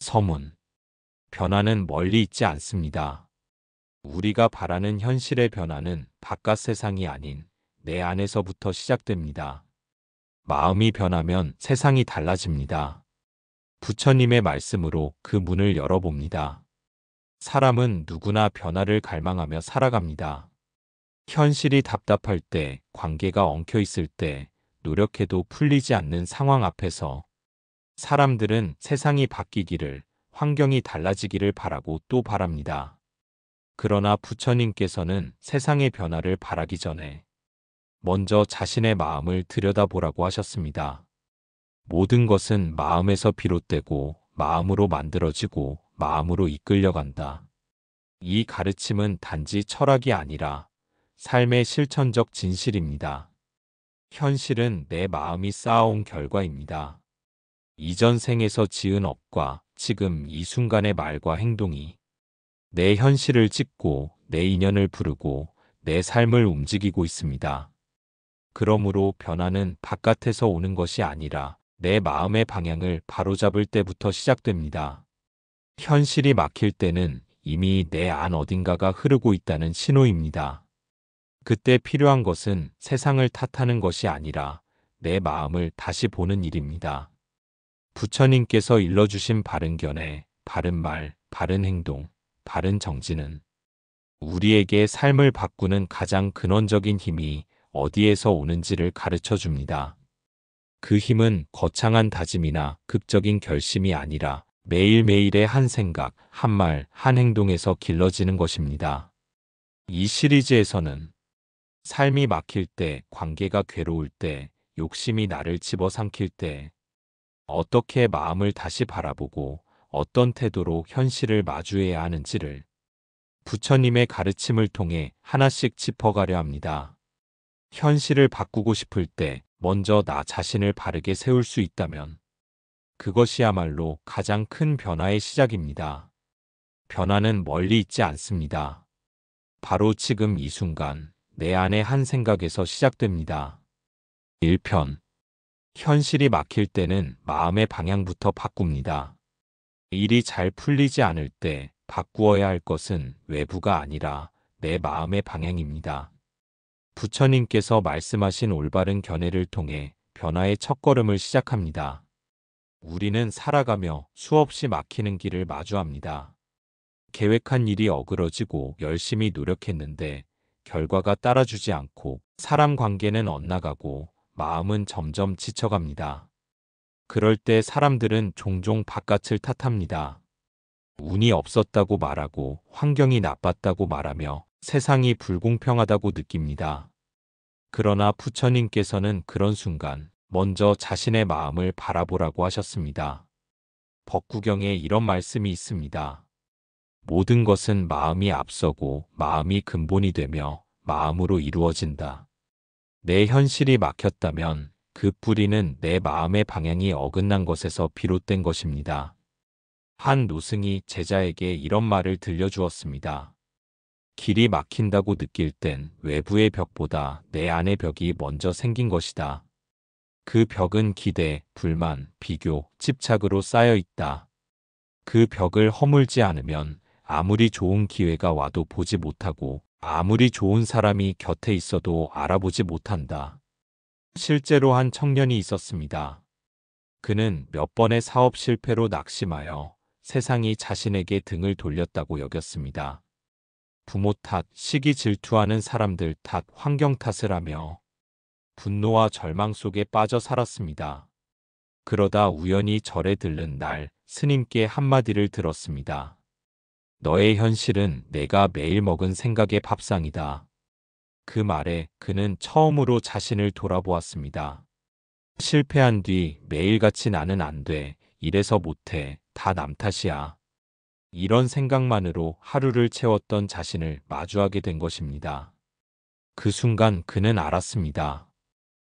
서문. 변화는 멀리 있지 않습니다. 우리가 바라는 현실의 변화는 바깥 세상이 아닌 내 안에서부터 시작됩니다. 마음이 변하면 세상이 달라집니다. 부처님의 말씀으로 그 문을 열어봅니다. 사람은 누구나 변화를 갈망하며 살아갑니다. 현실이 답답할 때, 관계가 엉켜 있을 때, 노력해도 풀리지 않는 상황 앞에서 사람들은 세상이 바뀌기를, 환경이 달라지기를 바라고 또 바랍니다. 그러나 부처님께서는 세상의 변화를 바라기 전에 먼저 자신의 마음을 들여다보라고 하셨습니다. 모든 것은 마음에서 비롯되고 마음으로 만들어지고 마음으로 이끌려간다. 이 가르침은 단지 철학이 아니라 삶의 실천적 진실입니다. 현실은 내 마음이 쌓아온 결과입니다. 이전 생에서 지은 업과 지금 이 순간의 말과 행동이 내 현실을 찍고 내 인연을 부르고 내 삶을 움직이고 있습니다. 그러므로 변화는 바깥에서 오는 것이 아니라 내 마음의 방향을 바로잡을 때부터 시작됩니다. 현실이 막힐 때는 이미 내 안 어딘가가 흐르고 있다는 신호입니다. 그때 필요한 것은 세상을 탓하는 것이 아니라 내 마음을 다시 보는 일입니다. 부처님께서 일러주신 바른 견해, 바른 말, 바른 행동, 바른 정지는 우리에게 삶을 바꾸는 가장 근원적인 힘이 어디에서 오는지를 가르쳐 줍니다. 그 힘은 거창한 다짐이나 극적인 결심이 아니라 매일매일의 한 생각, 한 말, 한 행동에서 길러지는 것입니다. 이 시리즈에서는 삶이 막힐 때, 관계가 괴로울 때, 욕심이 나를 집어삼킬 때, 어떻게 마음을 다시 바라보고 어떤 태도로 현실을 마주해야 하는지를 부처님의 가르침을 통해 하나씩 짚어가려 합니다. 현실을 바꾸고 싶을 때 먼저 나 자신을 바르게 세울 수 있다면 그것이야말로 가장 큰 변화의 시작입니다. 변화는 멀리 있지 않습니다. 바로 지금 이 순간 내 안의 한 생각에서 시작됩니다. 1편. 현실이 막힐 때는 마음의 방향부터 바꿉니다. 일이 잘 풀리지 않을 때 바꾸어야 할 것은 외부가 아니라 내 마음의 방향입니다. 부처님께서 말씀하신 올바른 견해를 통해 변화의 첫걸음을 시작합니다. 우리는 살아가며 수없이 막히는 길을 마주합니다. 계획한 일이 어그러지고 열심히 노력했는데 결과가 따라주지 않고 사람 관계는 엇나가고 마음은 점점 지쳐갑니다. 그럴 때 사람들은 종종 바깥을 탓합니다. 운이 없었다고 말하고 환경이 나빴다고 말하며 세상이 불공평하다고 느낍니다. 그러나 부처님께서는 그런 순간 먼저 자신의 마음을 바라보라고 하셨습니다. 법구경에 이런 말씀이 있습니다. 모든 것은 마음이 앞서고 마음이 근본이 되며 마음으로 이루어진다. 내 현실이 막혔다면 그 뿌리는 내 마음의 방향이 어긋난 것에서 비롯된 것입니다. 한 노승이 제자에게 이런 말을 들려주었습니다. 길이 막힌다고 느낄 땐 외부의 벽보다 내 안의 벽이 먼저 생긴 것이다. 그 벽은 기대, 불만, 비교, 집착으로 쌓여 있다. 그 벽을 허물지 않으면 아무리 좋은 기회가 와도 보지 못하고 아무리 좋은 사람이 곁에 있어도 알아보지 못한다. 실제로 한 청년이 있었습니다. 그는 몇 번의 사업 실패로 낙심하여 세상이 자신에게 등을 돌렸다고 여겼습니다. 부모 탓, 시기 질투하는 사람들 탓, 환경 탓을 하며 분노와 절망 속에 빠져 살았습니다. 그러다 우연히 절에 들른 날 스님께 한마디를 들었습니다. 너의 현실은 내가 매일 먹은 생각의 밥상이다. 그 말에 그는 처음으로 자신을 돌아보았습니다. 실패한 뒤 매일같이 나는 안 돼, 이래서 못해, 다 남 탓이야. 이런 생각만으로 하루를 채웠던 자신을 마주하게 된 것입니다. 그 순간 그는 알았습니다.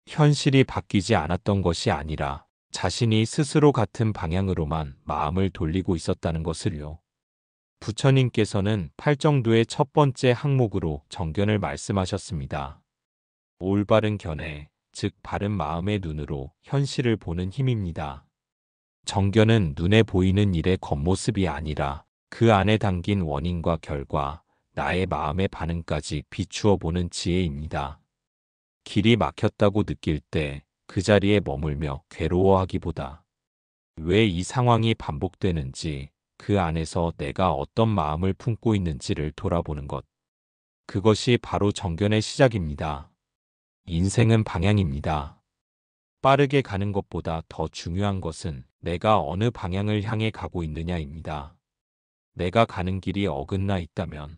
현실이 바뀌지 않았던 것이 아니라 자신이 스스로 같은 방향으로만 마음을 돌리고 있었다는 것을요. 부처님께서는 팔정도의 첫 번째 항목으로 정견을 말씀하셨습니다. 올바른 견해, 즉 바른 마음의 눈으로 현실을 보는 힘입니다. 정견은 눈에 보이는 일의 겉모습이 아니라 그 안에 담긴 원인과 결과, 나의 마음의 반응까지 비추어 보는 지혜입니다. 길이 막혔다고 느낄 때 그 자리에 머물며 괴로워하기보다 왜 이 상황이 반복되는지, 그 안에서 내가 어떤 마음을 품고 있는지를 돌아보는 것. 그것이 바로 정견의 시작입니다. 인생은 방향입니다. 빠르게 가는 것보다 더 중요한 것은 내가 어느 방향을 향해 가고 있느냐입니다. 내가 가는 길이 어긋나 있다면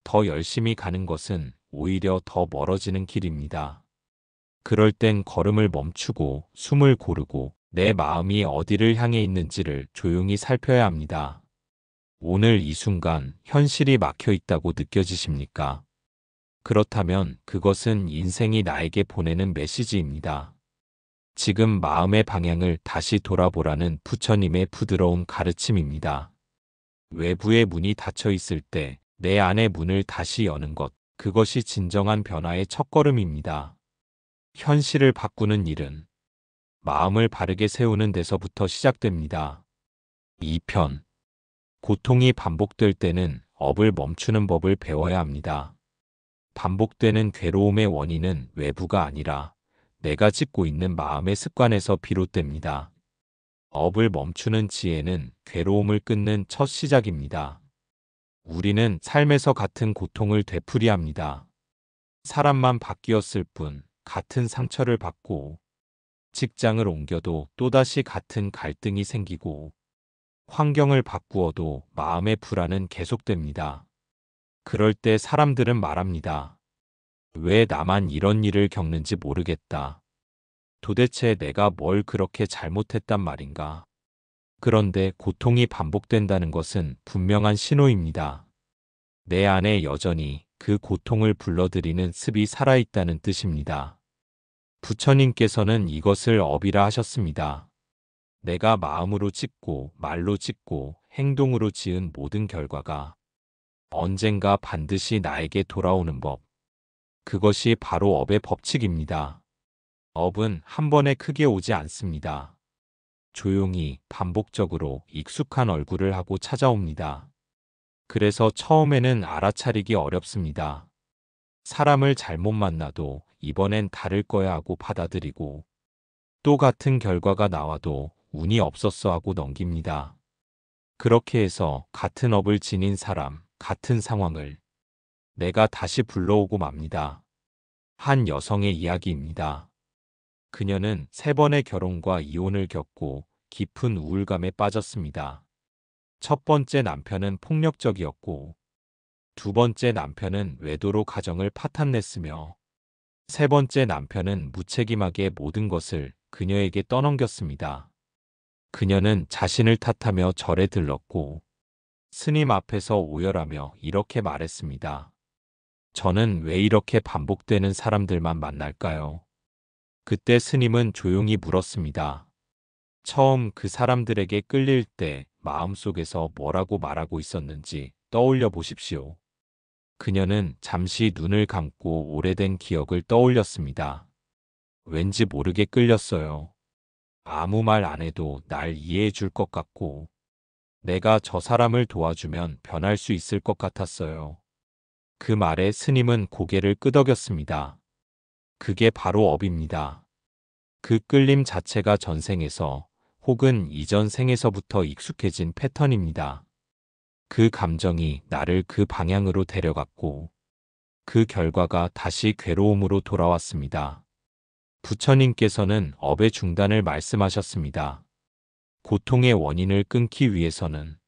더 열심히 가는 것은 오히려 더 멀어지는 길입니다. 그럴 땐 걸음을 멈추고 숨을 고르고 내 마음이 어디를 향해 있는지를 조용히 살펴야 합니다. 오늘 이 순간 현실이 막혀 있다고 느껴지십니까? 그렇다면 그것은 인생이 나에게 보내는 메시지입니다. 지금 마음의 방향을 다시 돌아보라는 부처님의 부드러운 가르침입니다. 외부의 문이 닫혀 있을 때 내 안의 문을 다시 여는 것, 그것이 진정한 변화의 첫걸음입니다. 현실을 바꾸는 일은 마음을 바르게 세우는 데서부터 시작됩니다. 2편. 고통이 반복될 때는 업을 멈추는 법을 배워야 합니다. 반복되는 괴로움의 원인은 외부가 아니라 내가 짓고 있는 마음의 습관에서 비롯됩니다. 업을 멈추는 지혜는 괴로움을 끊는 첫 시작입니다. 우리는 삶에서 같은 고통을 되풀이합니다. 사람만 바뀌었을 뿐 같은 상처를 받고, 직장을 옮겨도 또다시 같은 갈등이 생기고, 환경을 바꾸어도 마음의 불안은 계속됩니다. 그럴 때 사람들은 말합니다. 왜 나만 이런 일을 겪는지 모르겠다. 도대체 내가 뭘 그렇게 잘못했단 말인가? 그런데 고통이 반복된다는 것은 분명한 신호입니다. 내 안에 여전히 그 고통을 불러들이는 습이 살아있다는 뜻입니다. 부처님께서는 이것을 업이라 하셨습니다. 내가 마음으로 짓고 말로 짓고 행동으로 지은 모든 결과가 언젠가 반드시 나에게 돌아오는 법. 그것이 바로 업의 법칙입니다. 업은 한 번에 크게 오지 않습니다. 조용히 반복적으로 익숙한 얼굴을 하고 찾아옵니다. 그래서 처음에는 알아차리기 어렵습니다. 사람을 잘못 만나도 이번엔 다를 거야 하고 받아들이고, 또 같은 결과가 나와도 운이 없었어 하고 넘깁니다. 그렇게 해서 같은 업을 지닌 사람, 같은 상황을 내가 다시 불러오고 맙니다. 한 여성의 이야기입니다. 그녀는 3번의 결혼과 이혼을 겪고 깊은 우울감에 빠졌습니다. 첫 번째 남편은 폭력적이었고, 두 번째 남편은 외도로 가정을 파탄냈으며, 세 번째 남편은 무책임하게 모든 것을 그녀에게 떠넘겼습니다. 그녀는 자신을 탓하며 절에 들렀고, 스님 앞에서 오열하며 이렇게 말했습니다. 저는 왜 이렇게 반복되는 사람들만 만날까요? 그때 스님은 조용히 물었습니다. 처음 그 사람들에게 끌릴 때 마음속에서 뭐라고 말하고 있었는지 떠올려 보십시오. 그녀는 잠시 눈을 감고 오래된 기억을 떠올렸습니다. 왠지 모르게 끌렸어요. 아무 말 안 해도 날 이해해 줄 것 같고, 내가 저 사람을 도와주면 변할 수 있을 것 같았어요. 그 말에 스님은 고개를 끄덕였습니다. 그게 바로 업입니다. 그 끌림 자체가 전생에서 혹은 이전 생에서부터 익숙해진 패턴입니다. 그 감정이 나를 그 방향으로 데려갔고, 그 결과가 다시 괴로움으로 돌아왔습니다. 부처님께서는 업의 중단을 말씀하셨습니다. 고통의 원인을 끊기 위해서는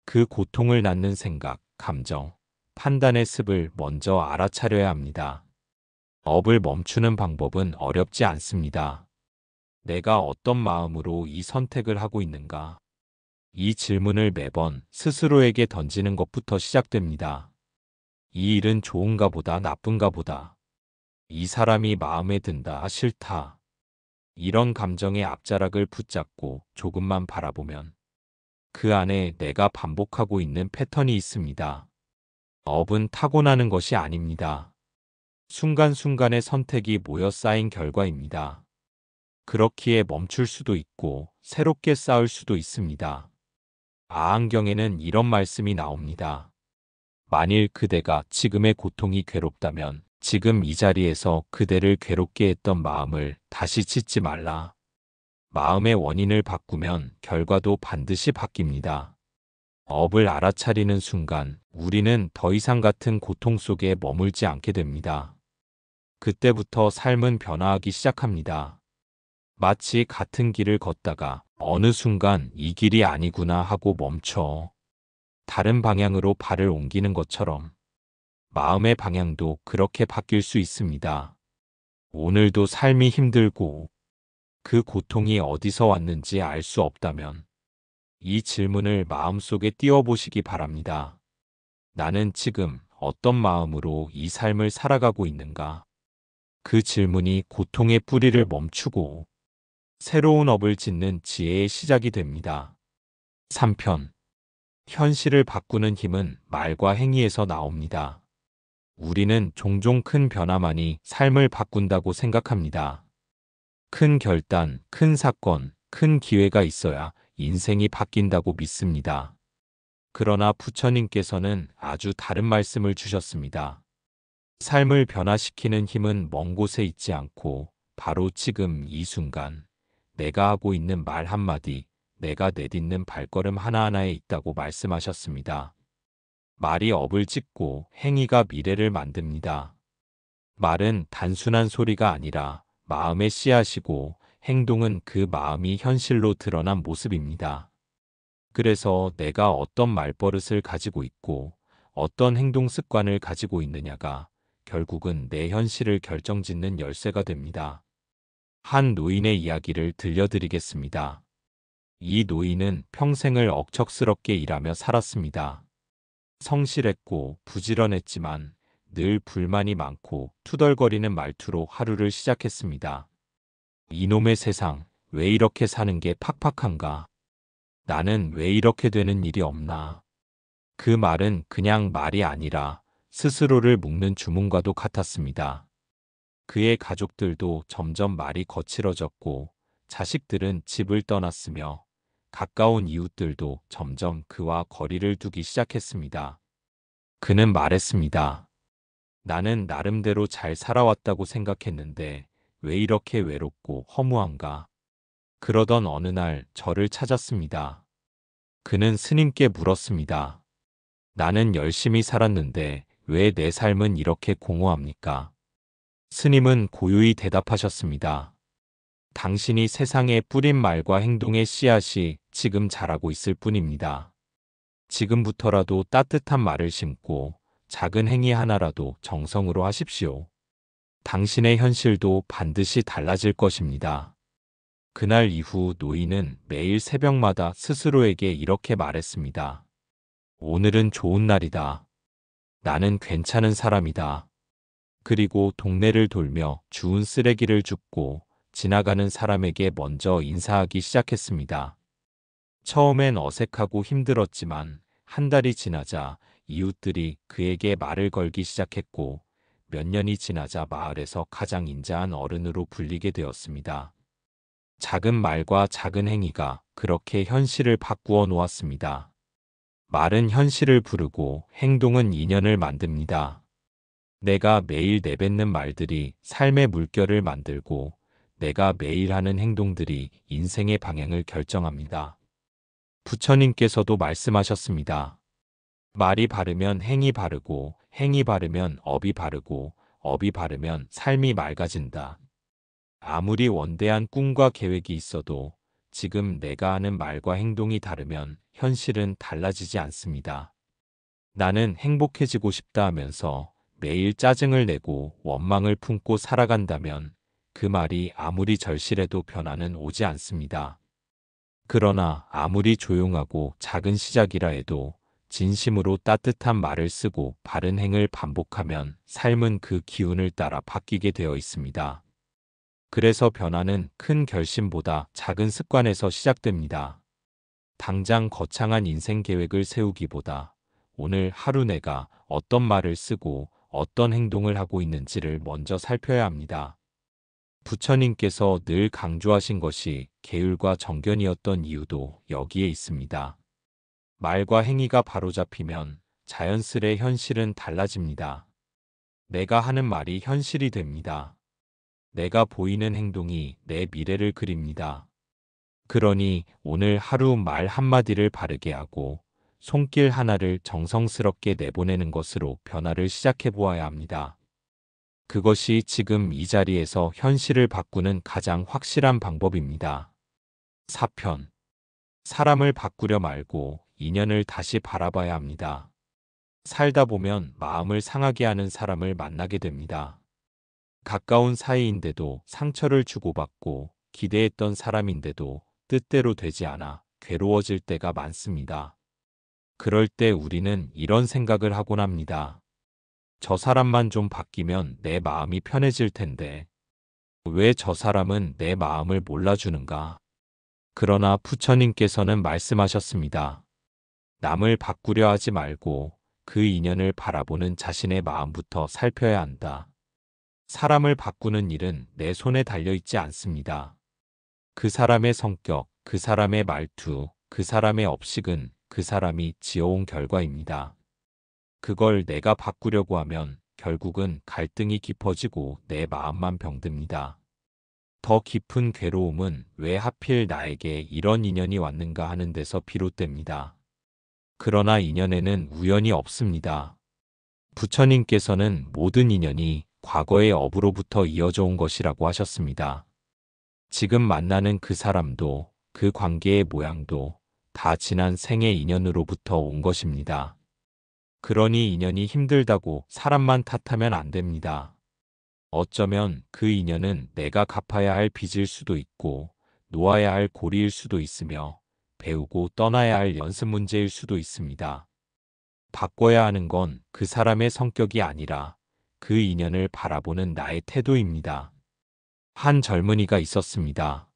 그 고통을 낳는 생각, 감정, 판단의 습을 먼저 알아차려야 합니다. 업을 멈추는 방법은 어렵지 않습니다. 내가 어떤 마음으로 이 선택을 하고 있는가? 이 질문을 매번 스스로에게 던지는 것부터 시작됩니다. 이 일은 좋은가 보다 나쁜가 보다. 이 사람이 마음에 든다 싫다. 이런 감정의 앞자락을 붙잡고 조금만 바라보면 그 안에 내가 반복하고 있는 패턴이 있습니다. 업은 타고나는 것이 아닙니다. 순간순간의 선택이 모여 쌓인 결과입니다. 그렇기에 멈출 수도 있고 새롭게 쌓을 수도 있습니다. 아한경에는 이런 말씀이 나옵니다. 만일 그대가 지금의 고통이 괴롭다면 지금 이 자리에서 그대를 괴롭게 했던 마음을 다시 짓지 말라. 마음의 원인을 바꾸면 결과도 반드시 바뀝니다. 업을 알아차리는 순간 우리는 더 이상 같은 고통 속에 머물지 않게 됩니다. 그때부터 삶은 변화하기 시작합니다. 마치 같은 길을 걷다가 어느 순간 이 길이 아니구나 하고 멈춰 다른 방향으로 발을 옮기는 것처럼 마음의 방향도 그렇게 바뀔 수 있습니다. 오늘도 삶이 힘들고 그 고통이 어디서 왔는지 알 수 없다면 이 질문을 마음속에 띄워보시기 바랍니다. 나는 지금 어떤 마음으로 이 삶을 살아가고 있는가? 그 질문이 고통의 뿌리를 멈추고 새로운 업을 짓는 지혜의 시작이 됩니다. 3편. 현실을 바꾸는 힘은 말과 행위에서 나옵니다. 우리는 종종 큰 변화만이 삶을 바꾼다고 생각합니다. 큰 결단, 큰 사건, 큰 기회가 있어야 인생이 바뀐다고 믿습니다. 그러나 부처님께서는 아주 다른 말씀을 주셨습니다. 삶을 변화시키는 힘은 먼 곳에 있지 않고 바로 지금 이 순간 내가 하고 있는 말 한마디, 내가 내딛는 발걸음 하나하나에 있다고 말씀하셨습니다. 말이 업을 짓고 행위가 미래를 만듭니다. 말은 단순한 소리가 아니라 마음의 씨앗이고 행동은 그 마음이 현실로 드러난 모습입니다. 그래서 내가 어떤 말버릇을 가지고 있고 어떤 행동 습관을 가지고 있느냐가 결국은 내 현실을 결정짓는 열쇠가 됩니다. 한 노인의 이야기를 들려드리겠습니다. 이 노인은 평생을 억척스럽게 일하며 살았습니다. 성실했고 부지런했지만 늘 불만이 많고 투덜거리는 말투로 하루를 시작했습니다. 이놈의 세상, 왜 이렇게 사는 게 팍팍한가? 나는 왜 이렇게 되는 일이 없나? 그 말은 그냥 말이 아니라 스스로를 묶는 주문과도 같았습니다. 그의 가족들도 점점 말이 거칠어졌고 자식들은 집을 떠났으며 가까운 이웃들도 점점 그와 거리를 두기 시작했습니다. 그는 말했습니다. 나는 나름대로 잘 살아왔다고 생각했는데 왜 이렇게 외롭고 허무한가? 그러던 어느 날 저를 찾았습니다. 그는 스님께 물었습니다. 나는 열심히 살았는데 왜 내 삶은 이렇게 공허합니까? 스님은 고요히 대답하셨습니다. 당신이 세상에 뿌린 말과 행동의 씨앗이 지금 자라고 있을 뿐입니다. 지금부터라도 따뜻한 말을 심고 작은 행위 하나라도 정성으로 하십시오. 당신의 현실도 반드시 달라질 것입니다. 그날 이후 노인은 매일 새벽마다 스스로에게 이렇게 말했습니다. 오늘은 좋은 날이다. 나는 괜찮은 사람이다. 그리고 동네를 돌며 주운 쓰레기를 줍고 지나가는 사람에게 먼저 인사하기 시작했습니다. 처음엔 어색하고 힘들었지만 한 달이 지나자 이웃들이 그에게 말을 걸기 시작했고 몇 년이 지나자 마을에서 가장 인자한 어른으로 불리게 되었습니다. 작은 말과 작은 행위가 그렇게 현실을 바꾸어 놓았습니다. 말은 현실을 부르고 행동은 인연을 만듭니다. 내가 매일 내뱉는 말들이 삶의 물결을 만들고 내가 매일 하는 행동들이 인생의 방향을 결정합니다. 부처님께서도 말씀하셨습니다. 말이 바르면 행이 바르고 행이 바르면 업이 바르고 업이 바르면 삶이 맑아진다. 아무리 원대한 꿈과 계획이 있어도 지금 내가 하는 말과 행동이 다르면 현실은 달라지지 않습니다. 나는 행복해지고 싶다 하면서 매일 짜증을 내고 원망을 품고 살아간다면 그 말이 아무리 절실해도 변화는 오지 않습니다. 그러나 아무리 조용하고 작은 시작이라 해도 진심으로 따뜻한 말을 쓰고 바른 행을 반복하면 삶은 그 기운을 따라 바뀌게 되어 있습니다. 그래서 변화는 큰 결심보다 작은 습관에서 시작됩니다. 당장 거창한 인생 계획을 세우기보다 오늘 하루 내가 어떤 말을 쓰고 어떤 행동을 하고 있는지를 먼저 살펴야 합니다. 부처님께서 늘 강조하신 것이 계율과 정견이었던 이유도 여기에 있습니다. 말과 행위가 바로잡히면 자연스레 현실은 달라집니다. 내가 하는 말이 현실이 됩니다. 내가 보이는 행동이 내 미래를 그립니다. 그러니 오늘 하루 말 한마디를 바르게 하고 손길 하나를 정성스럽게 내보내는 것으로 변화를 시작해 보아야 합니다. 그것이 지금 이 자리에서 현실을 바꾸는 가장 확실한 방법입니다. 4편. 사람을 바꾸려 말고 인연을 다시 바라봐야 합니다. 살다 보면 마음을 상하게 하는 사람을 만나게 됩니다. 가까운 사이인데도 상처를 주고받고 기대했던 사람인데도 뜻대로 되지 않아 괴로워질 때가 많습니다. 그럴 때 우리는 이런 생각을 하곤 합니다. 저 사람만 좀 바뀌면 내 마음이 편해질 텐데 왜 저 사람은 내 마음을 몰라주는가? 그러나 부처님께서는 말씀하셨습니다. 남을 바꾸려 하지 말고 그 인연을 바라보는 자신의 마음부터 살펴야 한다. 사람을 바꾸는 일은 내 손에 달려있지 않습니다. 그 사람의 성격, 그 사람의 말투, 그 사람의 업식은 그 사람이 지어온 결과입니다. 그걸 내가 바꾸려고 하면 결국은 갈등이 깊어지고 내 마음만 병듭니다. 더 깊은 괴로움은 왜 하필 나에게 이런 인연이 왔는가 하는 데서 비롯됩니다. 그러나 인연에는 우연이 없습니다. 부처님께서는 모든 인연이 과거의 업으로부터 이어져 온 것이라고 하셨습니다. 지금 만나는 그 사람도 그 관계의 모양도 다 지난 생의 인연으로부터 온 것입니다. 그러니 인연이 힘들다고 사람만 탓하면 안 됩니다. 어쩌면 그 인연은 내가 갚아야 할 빚일 수도 있고 놓아야 할 고리일 수도 있으며 배우고 떠나야 할 연습 문제일 수도 있습니다. 바꿔야 하는 건 그 사람의 성격이 아니라 그 인연을 바라보는 나의 태도입니다. 한 젊은이가 있었습니다.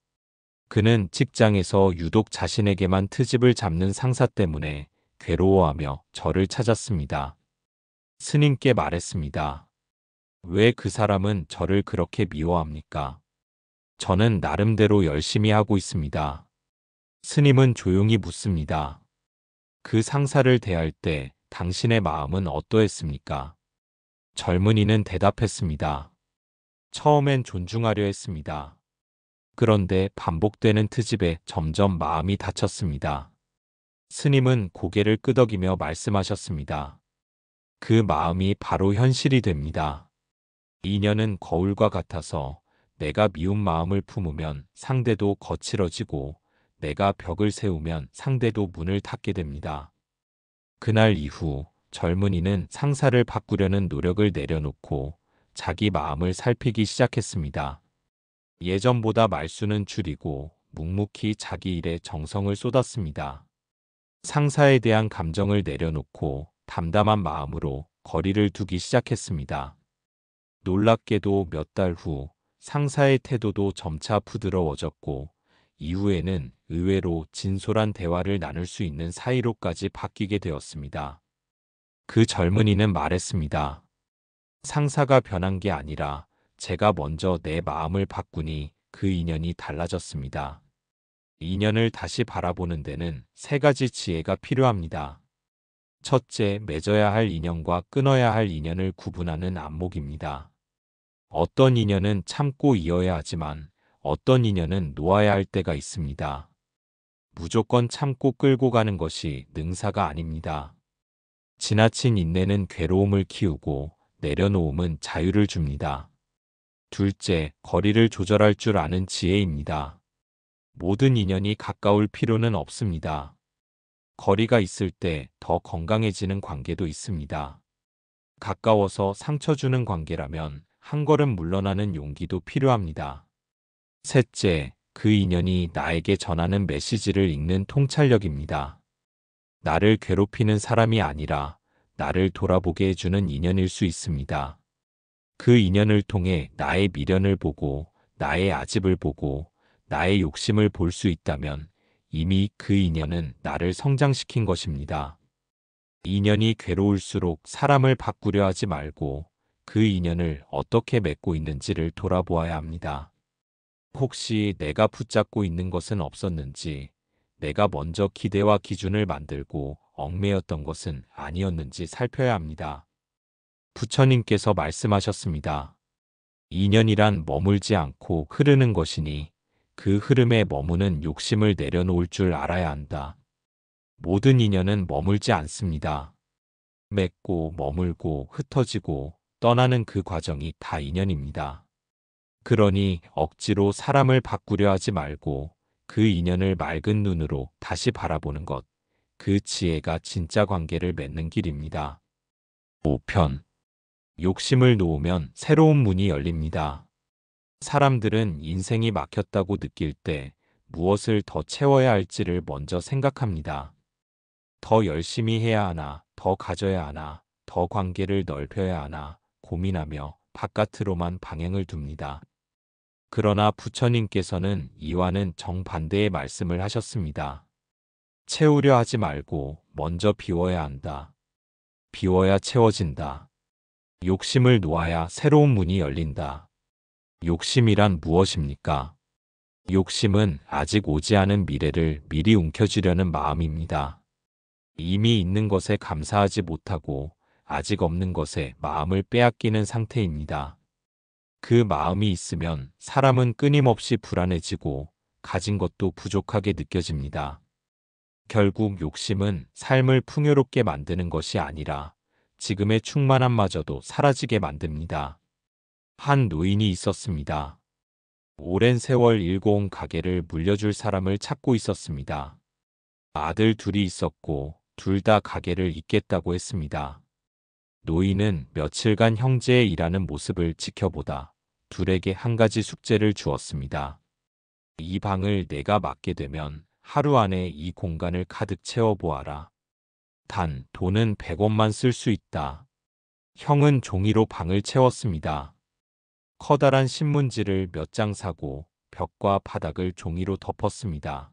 그는 직장에서 유독 자신에게만 트집을 잡는 상사 때문에 괴로워하며 저를 찾았습니다. 스님께 말했습니다. 왜 그 사람은 저를 그렇게 미워합니까? 저는 나름대로 열심히 하고 있습니다. 스님은 조용히 묻습니다. 그 상사를 대할 때 당신의 마음은 어떠했습니까? 젊은이는 대답했습니다. 처음엔 존중하려 했습니다. 그런데 반복되는 트집에 점점 마음이 다쳤습니다. 스님은 고개를 끄덕이며 말씀하셨습니다. 그 마음이 바로 현실이 됩니다. 인연은 거울과 같아서 내가 미운 마음을 품으면 상대도 거칠어지고 내가 벽을 세우면 상대도 문을 닫게 됩니다. 그날 이후 젊은이는 상사를 바꾸려는 노력을 내려놓고 자기 마음을 살피기 시작했습니다. 예전보다 말수는 줄이고 묵묵히 자기 일에 정성을 쏟았습니다. 상사에 대한 감정을 내려놓고 담담한 마음으로 거리를 두기 시작했습니다. 놀랍게도 몇 달 후 상사의 태도도 점차 부드러워졌고 이후에는 의외로 진솔한 대화를 나눌 수 있는 사이로까지 바뀌게 되었습니다. 그 젊은이는 말했습니다. 상사가 변한 게 아니라 제가 먼저 내 마음을 바꾸니 그 인연이 달라졌습니다. 인연을 다시 바라보는 데는 세 가지 지혜가 필요합니다. 첫째, 맺어야 할 인연과 끊어야 할 인연을 구분하는 안목입니다. 어떤 인연은 참고 이어야 하지만 어떤 인연은 놓아야 할 때가 있습니다. 무조건 참고 끌고 가는 것이 능사가 아닙니다. 지나친 인내는 괴로움을 키우고 내려놓음은 자유를 줍니다. 둘째, 거리를 조절할 줄 아는 지혜입니다. 모든 인연이 가까울 필요는 없습니다. 거리가 있을 때 더 건강해지는 관계도 있습니다. 가까워서 상처 주는 관계라면 한 걸음 물러나는 용기도 필요합니다. 셋째, 그 인연이 나에게 전하는 메시지를 읽는 통찰력입니다. 나를 괴롭히는 사람이 아니라 나를 돌아보게 해주는 인연일 수 있습니다. 그 인연을 통해 나의 미련을 보고 나의 아집을 보고 나의 욕심을 볼 수 있다면 이미 그 인연은 나를 성장시킨 것입니다. 인연이 괴로울수록 사람을 바꾸려 하지 말고 그 인연을 어떻게 맺고 있는지를 돌아보아야 합니다. 혹시 내가 붙잡고 있는 것은 없었는지, 내가 먼저 기대와 기준을 만들고 얽매였던 것은 아니었는지 살펴야 합니다. 부처님께서 말씀하셨습니다. 인연이란 머물지 않고 흐르는 것이니 그 흐름에 머무는 욕심을 내려놓을 줄 알아야 한다. 모든 인연은 머물지 않습니다. 맺고 머물고 흩어지고 떠나는 그 과정이 다 인연입니다. 그러니 억지로 사람을 바꾸려 하지 말고 그 인연을 맑은 눈으로 다시 바라보는 것, 그 지혜가 진짜 관계를 맺는 길입니다. 5편. 욕심을 놓으면 새로운 문이 열립니다. 사람들은 인생이 막혔다고 느낄 때 무엇을 더 채워야 할지를 먼저 생각합니다. 더 열심히 해야 하나, 더 가져야 하나, 더 관계를 넓혀야 하나 고민하며 바깥으로만 방향을 둡니다. 그러나 부처님께서는 이와는 정반대의 말씀을 하셨습니다. 채우려 하지 말고 먼저 비워야 한다. 비워야 채워진다. 욕심을 놓아야 새로운 문이 열린다. 욕심이란 무엇입니까? 욕심은 아직 오지 않은 미래를 미리 움켜쥐려는 마음입니다. 이미 있는 것에 감사하지 못하고 아직 없는 것에 마음을 빼앗기는 상태입니다. 그 마음이 있으면 사람은 끊임없이 불안해지고 가진 것도 부족하게 느껴집니다. 결국 욕심은 삶을 풍요롭게 만드는 것이 아니라 지금의 충만함마저도 사라지게 만듭니다. 한 노인이 있었습니다. 오랜 세월 일궈온 가게를 물려줄 사람을 찾고 있었습니다. 아들 둘이 있었고 둘 다 가게를 잇겠다고 했습니다. 노인은 며칠간 형제의 일하는 모습을 지켜보다 둘에게 한 가지 숙제를 주었습니다. 이 방을 내가 맡게 되면 하루 안에 이 공간을 가득 채워보아라. 단 돈은 100원만 쓸 수 있다. 형은 종이로 방을 채웠습니다. 커다란 신문지를 몇 장 사고 벽과 바닥을 종이로 덮었습니다.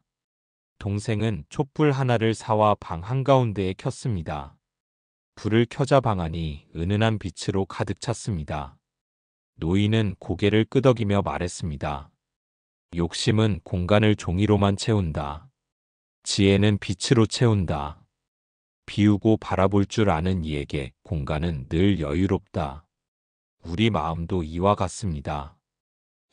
동생은 촛불 하나를 사와 방 한가운데에 켰습니다. 불을 켜자 방안이 은은한 빛으로 가득 찼습니다. 노인은 고개를 끄덕이며 말했습니다. 욕심은 공간을 종이로만 채운다. 지혜는 빛으로 채운다. 비우고 바라볼 줄 아는 이에게 공간은 늘 여유롭다. 우리 마음도 이와 같습니다.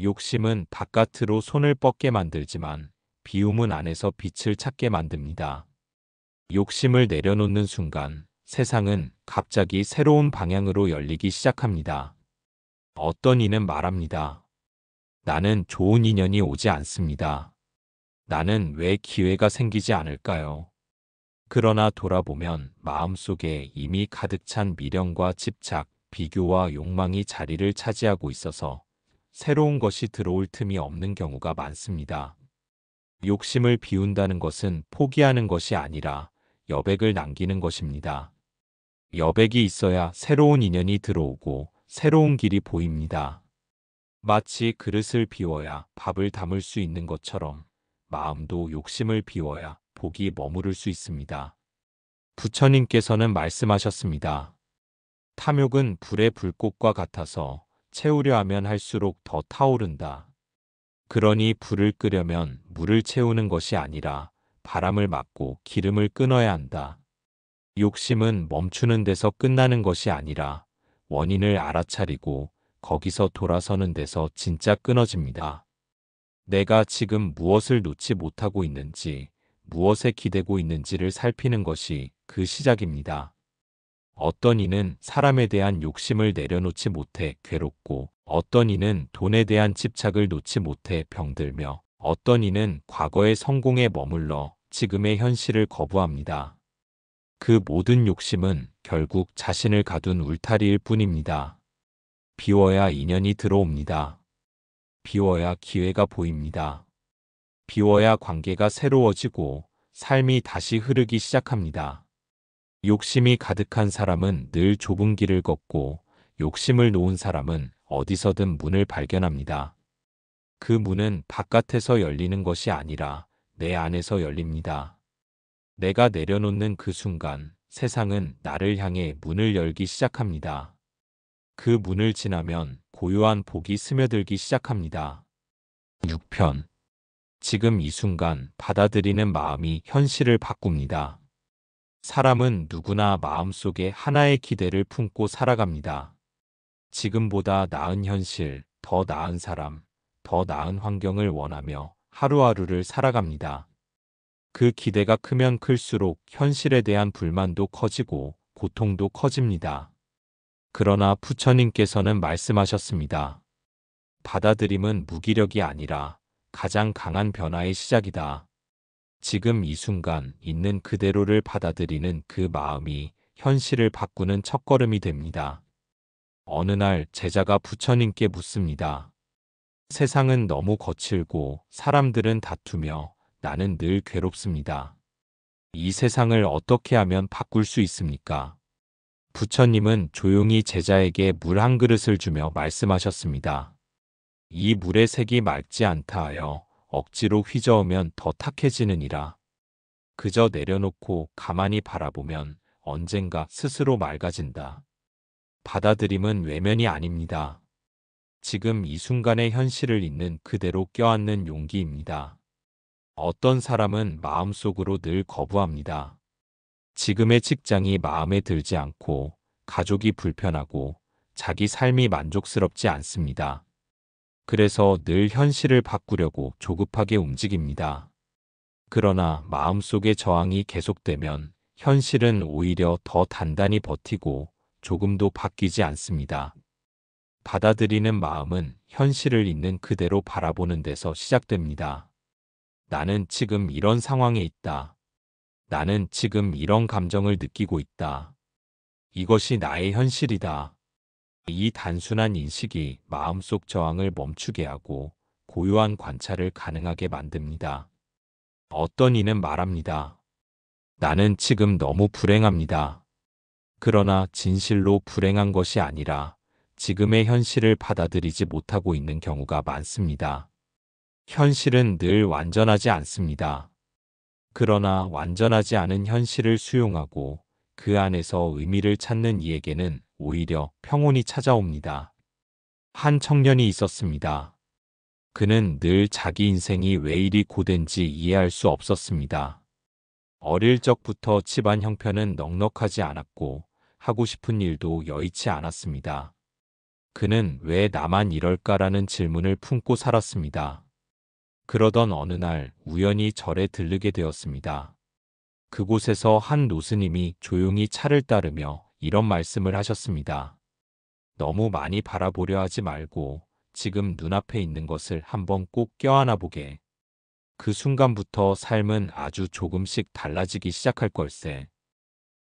욕심은 바깥으로 손을 뻗게 만들지만 비움은 안에서 빛을 찾게 만듭니다. 욕심을 내려놓는 순간 세상은 갑자기 새로운 방향으로 열리기 시작합니다. 어떤 이는 말합니다. 나는 좋은 인연이 오지 않습니다. 나는 왜 기회가 생기지 않을까요? 그러나 돌아보면 마음속에 이미 가득 찬 미련과 집착, 비교와 욕망이 자리를 차지하고 있어서 새로운 것이 들어올 틈이 없는 경우가 많습니다. 욕심을 비운다는 것은 포기하는 것이 아니라 여백을 남기는 것입니다. 여백이 있어야 새로운 인연이 들어오고 새로운 길이 보입니다. 마치 그릇을 비워야 밥을 담을 수 있는 것처럼 마음도 욕심을 비워야 복이 머무를 수 있습니다. 부처님께서는 말씀하셨습니다. 탐욕은 불의 불꽃과 같아서 채우려 하면 할수록 더 타오른다. 그러니 불을 끄려면 물을 채우는 것이 아니라 바람을 막고 기름을 끊어야 한다. 욕심은 멈추는 데서 끝나는 것이 아니라 원인을 알아차리고 거기서 돌아서는 데서 진짜 끊어집니다. 내가 지금 무엇을 놓지 못하고 있는지, 무엇에 기대고 있는지를 살피는 것이 그 시작입니다. 어떤 이는 사람에 대한 욕심을 내려놓지 못해 괴롭고, 어떤 이는 돈에 대한 집착을 놓지 못해 병들며, 어떤 이는 과거의 성공에 머물러 지금의 현실을 거부합니다. 그 모든 욕심은 결국 자신을 가둔 울타리일 뿐입니다. 비워야 인연이 들어옵니다. 비워야 기회가 보입니다. 비워야 관계가 새로워지고 삶이 다시 흐르기 시작합니다. 욕심이 가득한 사람은 늘 좁은 길을 걷고 욕심을 놓은 사람은 어디서든 문을 발견합니다. 그 문은 바깥에서 열리는 것이 아니라 내 안에서 열립니다. 내가 내려놓는 그 순간 세상은 나를 향해 문을 열기 시작합니다. 그 문을 지나면 고요한 복이 스며들기 시작합니다. 6편. 지금 이 순간 받아들이는 마음이 현실을 바꿉니다. 사람은 누구나 마음속에 하나의 기대를 품고 살아갑니다. 지금보다 나은 현실, 더 나은 사람, 더 나은 환경을 원하며 하루하루를 살아갑니다. 그 기대가 크면 클수록 현실에 대한 불만도 커지고 고통도 커집니다. 그러나 부처님께서는 말씀하셨습니다. 받아들임은 무기력이 아니라 가장 강한 변화의 시작이다. 지금 이 순간 있는 그대로를 받아들이는 그 마음이 현실을 바꾸는 첫걸음이 됩니다. 어느 날 제자가 부처님께 묻습니다. 세상은 너무 거칠고 사람들은 다투며 나는 늘 괴롭습니다. 이 세상을 어떻게 하면 바꿀 수 있습니까? 부처님은 조용히 제자에게 물 한 그릇을 주며 말씀하셨습니다. 이 물의 색이 맑지 않다 하여 억지로 휘저으면 더 탁해지느니라. 그저 내려놓고 가만히 바라보면 언젠가 스스로 맑아진다. 받아들임은 외면이 아닙니다. 지금 이 순간의 현실을 있는 그대로 껴안는 용기입니다. 어떤 사람은 마음속으로 늘 거부합니다. 지금의 직장이 마음에 들지 않고 가족이 불편하고 자기 삶이 만족스럽지 않습니다. 그래서 늘 현실을 바꾸려고 조급하게 움직입니다. 그러나 마음속의 저항이 계속되면 현실은 오히려 더 단단히 버티고 조금도 바뀌지 않습니다. 받아들이는 마음은 현실을 있는 그대로 바라보는 데서 시작됩니다. 나는 지금 이런 상황에 있다. 나는 지금 이런 감정을 느끼고 있다. 이것이 나의 현실이다. 이 단순한 인식이 마음속 저항을 멈추게 하고 고요한 관찰을 가능하게 만듭니다. 어떤 이는 말합니다. 나는 지금 너무 불행합니다. 그러나 진실로 불행한 것이 아니라 지금의 현실을 받아들이지 못하고 있는 경우가 많습니다. 현실은 늘 완전하지 않습니다. 그러나 완전하지 않은 현실을 수용하고 그 안에서 의미를 찾는 이에게는 오히려 평온이 찾아옵니다. 한 청년이 있었습니다. 그는 늘 자기 인생이 왜 이리 고된지 이해할 수 없었습니다. 어릴 적부터 집안 형편은 넉넉하지 않았고 하고 싶은 일도 여의치 않았습니다. 그는 왜 나만 이럴까라는 질문을 품고 살았습니다. 그러던 어느 날 우연히 절에 들르게 되었습니다. 그곳에서 한 노스님이 조용히 차를 따르며 이런 말씀을 하셨습니다. 너무 많이 바라보려 하지 말고 지금 눈앞에 있는 것을 한번 꼭 껴안아 보게. 그 순간부터 삶은 아주 조금씩 달라지기 시작할 걸세.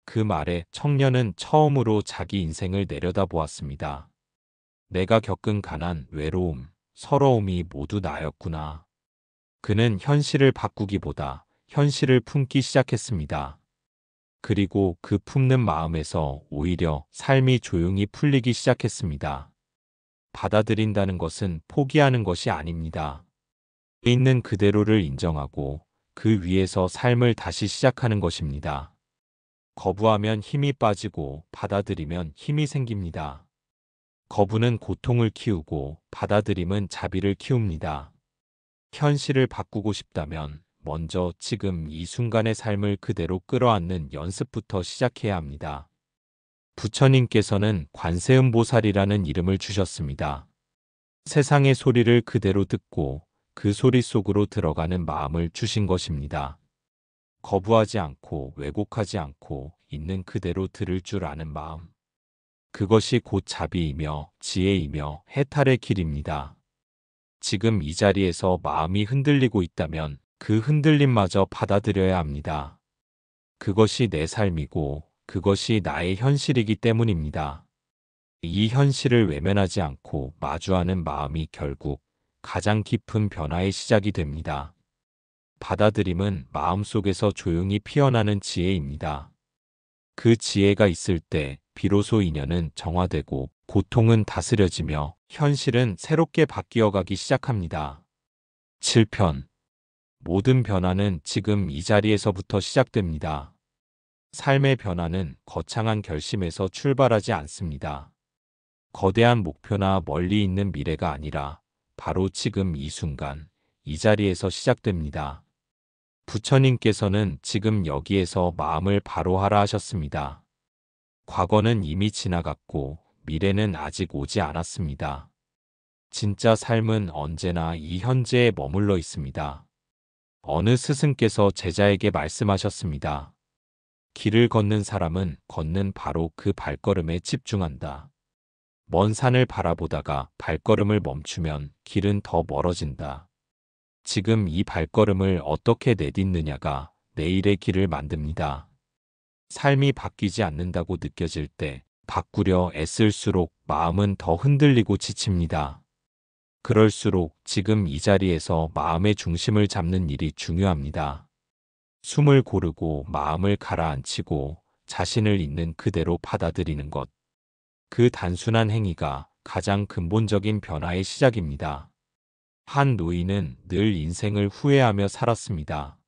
그 말에 청년은 처음으로 자기 인생을 내려다보았습니다. 내가 겪은 가난, 외로움, 서러움이 모두 나였구나. 그는 현실을 바꾸기보다 현실을 품기 시작했습니다. 그리고 그 품는 마음에서 오히려 삶이 조용히 풀리기 시작했습니다. 받아들인다는 것은 포기하는 것이 아닙니다. 있는 그대로를 인정하고 그 위에서 삶을 다시 시작하는 것입니다. 거부하면 힘이 빠지고 받아들이면 힘이 생깁니다. 거부는 고통을 키우고 받아들임은 자비를 키웁니다. 현실을 바꾸고 싶다면 먼저 지금 이 순간의 삶을 그대로 끌어안는 연습부터 시작해야 합니다. 부처님께서는 관세음보살이라는 이름을 주셨습니다. 세상의 소리를 그대로 듣고 그 소리 속으로 들어가는 마음을 주신 것입니다. 거부하지 않고 왜곡하지 않고 있는 그대로 들을 줄 아는 마음. 그것이 곧 자비이며 지혜이며 해탈의 길입니다. 지금 이 자리에서 마음이 흔들리고 있다면 그 흔들림마저 받아들여야 합니다. 그것이 내 삶이고 그것이 나의 현실이기 때문입니다. 이 현실을 외면하지 않고 마주하는 마음이 결국 가장 깊은 변화의 시작이 됩니다. 받아들임은 마음속에서 조용히 피어나는 지혜입니다. 그 지혜가 있을 때 비로소 인연은 정화되고 고통은 다스려지며 현실은 새롭게 바뀌어가기 시작합니다. 7편. 모든 변화는 지금 이 자리에서부터 시작됩니다. 삶의 변화는 거창한 결심에서 출발하지 않습니다. 거대한 목표나 멀리 있는 미래가 아니라 바로 지금 이 순간, 이 자리에서 시작됩니다. 부처님께서는 지금 여기에서 마음을 바로하라 하셨습니다. 과거는 이미 지나갔고 미래는 아직 오지 않았습니다. 진짜 삶은 언제나 이 현재에 머물러 있습니다. 어느 스승께서 제자에게 말씀하셨습니다. 길을 걷는 사람은 걷는 바로 그 발걸음에 집중한다. 먼 산을 바라보다가 발걸음을 멈추면 길은 더 멀어진다. 지금 이 발걸음을 어떻게 내딛느냐가 내일의 길을 만듭니다. 삶이 바뀌지 않는다고 느껴질 때 바꾸려 애쓸수록 마음은 더 흔들리고 지칩니다. 그럴수록 지금 이 자리에서 마음의 중심을 잡는 일이 중요합니다. 숨을 고르고 마음을 가라앉히고 자신을 있는 그대로 받아들이는 것. 그 단순한 행위가 가장 근본적인 변화의 시작입니다. 한 노인은 늘 인생을 후회하며 살았습니다.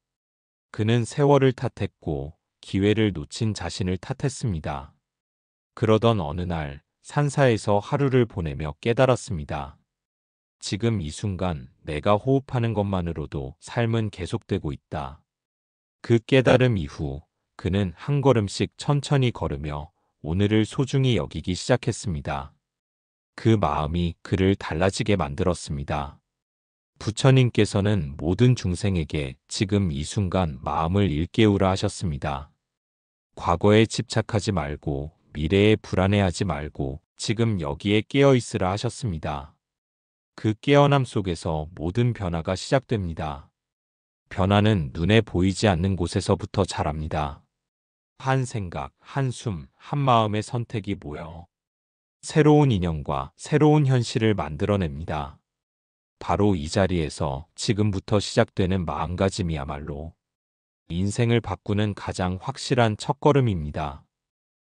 그는 세월을 탓했고 기회를 놓친 자신을 탓했습니다. 그러던 어느 날 산사에서 하루를 보내며 깨달았습니다. 지금 이 순간 내가 호흡하는 것만으로도 삶은 계속되고 있다. 그 깨달음 이후 그는 한 걸음씩 천천히 걸으며 오늘을 소중히 여기기 시작했습니다. 그 마음이 그를 달라지게 만들었습니다. 부처님께서는 모든 중생에게 지금 이 순간 마음을 일깨우라 하셨습니다. 과거에 집착하지 말고 미래에 불안해하지 말고 지금 여기에 깨어 있으라 하셨습니다. 그 깨어남 속에서 모든 변화가 시작됩니다. 변화는 눈에 보이지 않는 곳에서부터 자랍니다. 한 생각, 한 숨, 한 마음의 선택이 모여 새로운 인연과 새로운 현실을 만들어냅니다. 바로 이 자리에서 지금부터 시작되는 마음가짐이야말로 인생을 바꾸는 가장 확실한 첫걸음입니다.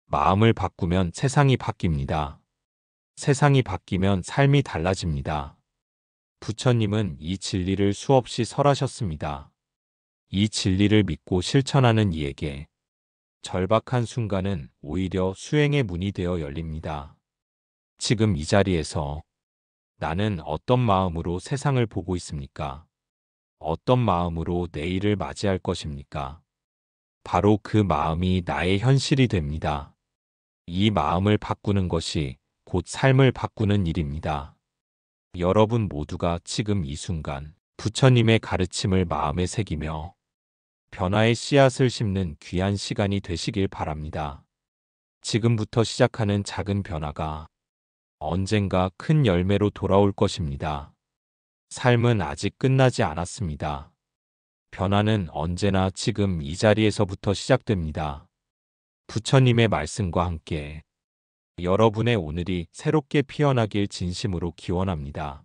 마음을 바꾸면 세상이 바뀝니다. 세상이 바뀌면 삶이 달라집니다. 부처님은 이 진리를 수없이 설하셨습니다. 이 진리를 믿고 실천하는 이에게 절박한 순간은 오히려 수행의 문이 되어 열립니다. 지금 이 자리에서 나는 어떤 마음으로 세상을 보고 있습니까? 어떤 마음으로 내일을 맞이할 것입니까? 바로 그 마음이 나의 현실이 됩니다. 이 마음을 바꾸는 것이 곧 삶을 바꾸는 일입니다. 여러분 모두가 지금 이 순간 부처님의 가르침을 마음에 새기며 변화의 씨앗을 심는 귀한 시간이 되시길 바랍니다. 지금부터 시작하는 작은 변화가 언젠가 큰 열매로 돌아올 것입니다. 삶은 아직 끝나지 않았습니다. 변화는 언제나 지금 이 자리에서부터 시작됩니다. 부처님의 말씀과 함께 여러분의 오늘이 새롭게 피어나길 진심으로 기원합니다.